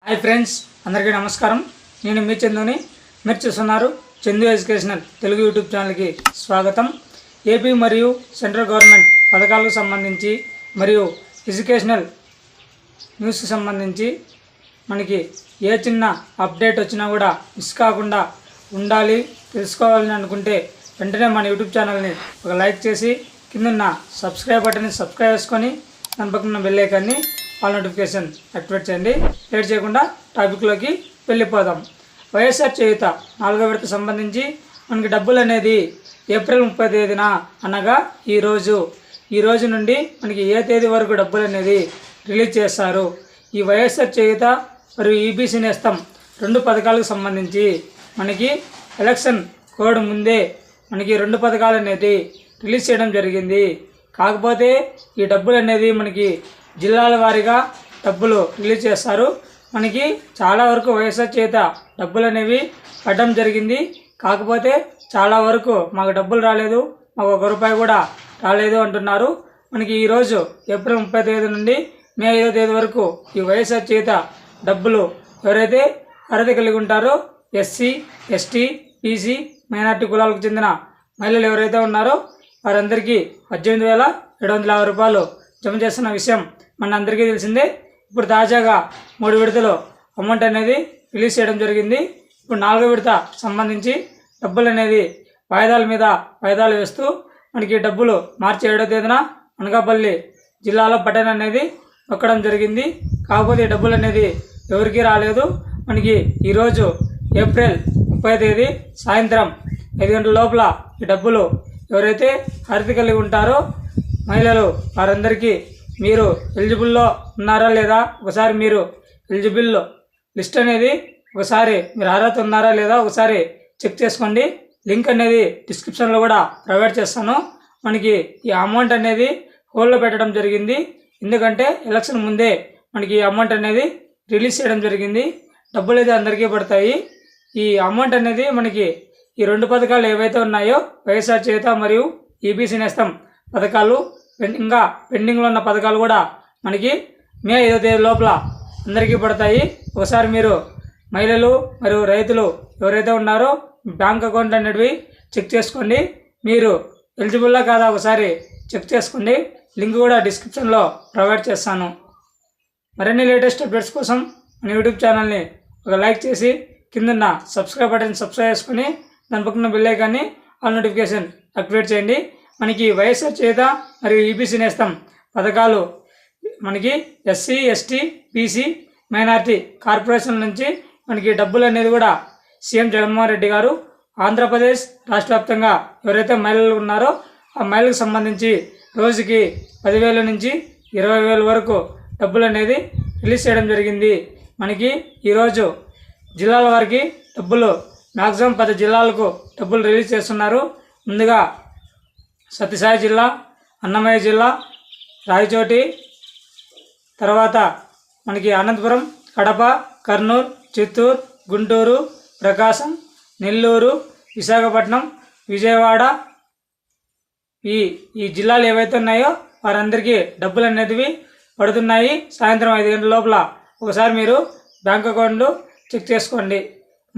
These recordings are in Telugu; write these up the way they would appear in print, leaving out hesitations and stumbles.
హాయ్ ఫ్రెండ్స్, అందరికీ నమస్కారం. నేను మీ చందుని. మీరు చూస్తున్నారు చందు ఎడ్యుకేషనల్ తెలుగు యూట్యూబ్ ఛానల్కి స్వాగతం. ఏపీ మరియు సెంట్రల్ గవర్నమెంట్ పథకాలకు సంబంధించి మరియు ఎడ్యుకేషనల్ న్యూస్కి సంబంధించి మనకి ఏ చిన్న అప్డేట్ వచ్చినా కూడా మిస్ కాకుండా ఉండాలి, తెలుసుకోవాలని అనుకుంటే వెంటనే మన యూట్యూబ్ ఛానల్ని ఒక లైక్ చేసి కిందన్న సబ్స్క్రైబ్ బటన్ని సబ్స్క్రైబ్ చేసుకొని దాని పక్కన బెల్ ఐకాన్ని ఆల్ నోటిఫికేషన్ యాక్టివేట్ చేయండి. లేట్ చేయకుండా టాపిక్లోకి వెళ్ళిపోదాం. వైఎస్ఆర్ చేయూత 4వ విడత సంబంధించి మనకి డబ్బులు అనేది ఏప్రిల్ 30వ తేదీన అనగా ఈ రోజు నుండి మనకి ఏ తేదీ వరకు డబ్బులు అనేది రిలీజ్ చేస్తారు. ఈ వైఎస్ఆర్ చేయూత మరియు ఈబీసీ నేస్తం 2 పథకాలకు సంబంధించి మనకి ఎలక్షన్ కోడ్ ముందే మనకి 2 పథకాలు అనేది రిలీజ్ చేయడం జరిగింది. కాకపోతే ఈ డబ్బులు అనేది మనకి జిల్లాల వారీగా డబ్బులు రిలీజ్ చేస్తారు. మనకి చాలా వరకు వైఎస్ఆర్ చేయూత డబ్బులు అనేవి పడడం జరిగింది. కాకపోతే చాలా వరకు మాకు డబ్బులు రాలేదు, మాకు 1 రూపాయి కూడా రాలేదు అంటున్నారు. మనకి ఈరోజు ఏప్రిల్ 30వ తేదీ నుండి మే 5వ తేదీ వరకు ఈ వైఎస్ఆర్ చేయూత డబ్బులు ఎవరైతే అర్హత కలిగి ఉంటారో ఎస్సీ, ఎస్టీ, బీసీ, మైనార్టీ కులాలకు చెందిన మహిళలు ఎవరైతే ఉన్నారో వారందరికీ 18,750 రూపాయలు జమ చేస్తున్న విషయం మన అందరికీ తెలిసిందే. ఇప్పుడు తాజాగా 3 విడతలు అమౌంట్ అనేది రిలీజ్ చేయడం జరిగింది. ఇప్పుడు 4వ విడత సంబంధించి డబ్బులు అనేది వాయిదాల మీద వాయిదాలు వేస్తూ మనకి డబ్బులు మార్చి 7వ తేదీన అనకాపల్లి జిల్లాలో బటన్ అనేది నొక్కడం జరిగింది. కాకపోతే ఈ డబ్బులు అనేది ఎవరికీ రాలేదు. మనకి ఈరోజు ఏప్రిల్ 30వ తేదీ సాయంత్రం 5 గంటల లోపల ఈ డబ్బులు ఎవరైతే అర్హత కలిగి ఉంటారో మహిళలు వారందరికీ మీరు ఎలిజిబుల్లో ఉన్నారా లేదా ఒకసారి మీరు ఎలిజిబుల్ లిస్ట్ అనేది ఒకసారి మీరు అర్హత ఉన్నారా లేదా ఒకసారి చెక్ చేసుకోండి. లింక్ అనేది డిస్క్రిప్షన్లో కూడా ప్రొవైడ్ చేస్తాను. మనకి ఈ అమౌంట్ అనేది హోల్డ్లో పెట్టడం జరిగింది. ఎందుకంటే ఎలక్షన్ ముందే మనకి ఈ అమౌంట్ అనేది రిలీజ్ చేయడం జరిగింది. డబ్బులు అయితే అందరికీ పడతాయి. ఈ అమౌంట్ అనేది మనకి ఈ 2 పథకాలు ఏవైతే ఉన్నాయో వైఎస్ఆర్ చేయూత మరియు ఈబీసీ నేస్తం పథకాలు ఇంకా పెండింగ్లో ఉన్న పథకాలు కూడా మనకి మే 5వ తేదీ లోపల అందరికీ పడతాయి. ఒకసారి మీరు మహిళలు మరియు రైతులు ఎవరైతే ఉన్నారో బ్యాంక్ అకౌంట్ అనేటివి చెక్ చేసుకోండి. మీరు ఎలిజిబుల్లా కాదా ఒకసారి చెక్ చేసుకోండి. లింక్ కూడా డిస్క్రిప్షన్లో ప్రొవైడ్ చేస్తాను. మరిన్ని లేటెస్ట్ అప్డేట్స్ కోసం మన యూట్యూబ్ ఛానల్ని ఒక లైక్ చేసి కిందన్న సబ్స్క్రైబ్ బటన్ సబ్స్క్రైబ్ చేసుకుని దాని పక్కన బెల్ ఐకాన్ని ఆల్ నోటిఫికేషన్ యాక్టివేట్ చేయండి. మనకి వైఎస్ఆర్ చేయూత మరియు ఈబీసీ నేస్తం పథకాలు మనకి SC, ST, BC, minority corporation నుంచి మనకి డబ్బులు అనేది కూడా సీఎం జగన్మోహన్ రెడ్డి గారు ఆంధ్రప్రదేశ్ రాష్ట్ర వ్యాప్తంగా ఎవరైతే మహిళలు ఉన్నారో ఆ మహిళలకు సంబంధించి రోజుకి 10,000 నుంచి 20,000 వరకు డబ్బులు అనేది రిలీజ్ చేయడం జరిగింది. మనకి ఈరోజు జిల్లాల వారికి డబ్బులు మ్యాక్సిమం 10 జిల్లాలకు డబ్బులు రిలీజ్ చేస్తున్నారు. ముందుగా సత్యసాయి జిల్లా, అన్నమయ్య జిల్లా, రాయచోటి, తర్వాత మనకి అనంతపురం, కడప, కర్నూలు, చిత్తూరు, గుంటూరు, ప్రకాశం, నెల్లూరు, విశాఖపట్నం, విజయవాడ ఈ జిల్లాలు ఏవైతే ఉన్నాయో వారందరికీ డబ్బులు అనేవి పడుతున్నాయి. సాయంత్రం 5 గంటల లోపల ఒకసారి మీరు బ్యాంక్ అకౌంట్ చెక్ చేసుకోండి.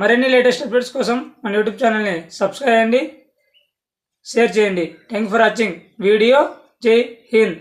మరిన్ని లేటెస్ట్ అప్డేట్స్ కోసం మన యూట్యూబ్ ఛానల్ని సబ్స్క్రైబ్ చేయండి, షేర్ చేయండి. Thank for watching video. జై హింద్.